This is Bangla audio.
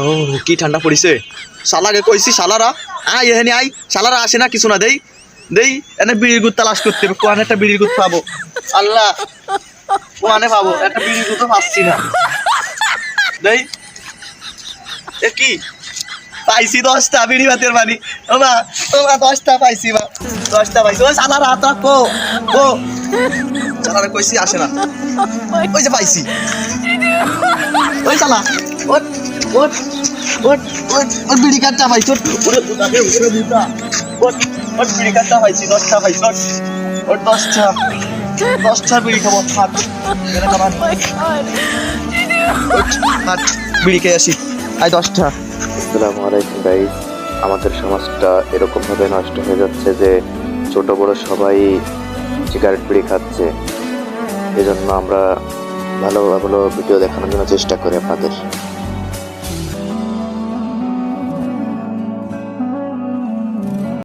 ও কি ঠান্ডা পড়িছে। শালাকে কইছি শালারা আয় এখানে আয়, শালারা আসে না কিছু না। দেই দেই এনে বিড়ির গুড় তালাশ করতে হবে, কোয়ানে একটা বিড়ির গুড় পাবো। আল্লাহ কোয়ানে পাবো একটা বিড়ির গুড় তো পাচ্ছি না। দেই এ কি পাইছি 10টা বিড়ি ভাতের বাড়ি। ওমা ওমা 10টা পাইছি মা, 10টা পাইছি। ওই শালারা তো কো কো শালারা কইছি আসে না। ওই যে পাইছি। ওই শালা ওট ওট ওট ওট ওট বিড়ি কাটটা পাইছি। ওরে ওরে ওরে বুটা ওট ওট বিড়ি কাটটা পাইছি, 10টা পাইছি। ওট 10টা বিড়ি খাবো। হাত এনে খাবার ওট হাত বিড়ি খেয়ে আসি আই 10টা। আসসালামু আলাইকুম গাইস। আমাদের সমাজটা এরকমভাবে নষ্ট হয়ে যাচ্ছে যে ছোট বড় সবাই সিগারেট বিড়ি খাচ্ছে। এজন্য আমরা ভালো ভালো ভিডিও দেখানোর জন্য চেষ্টা করি আপনাদের।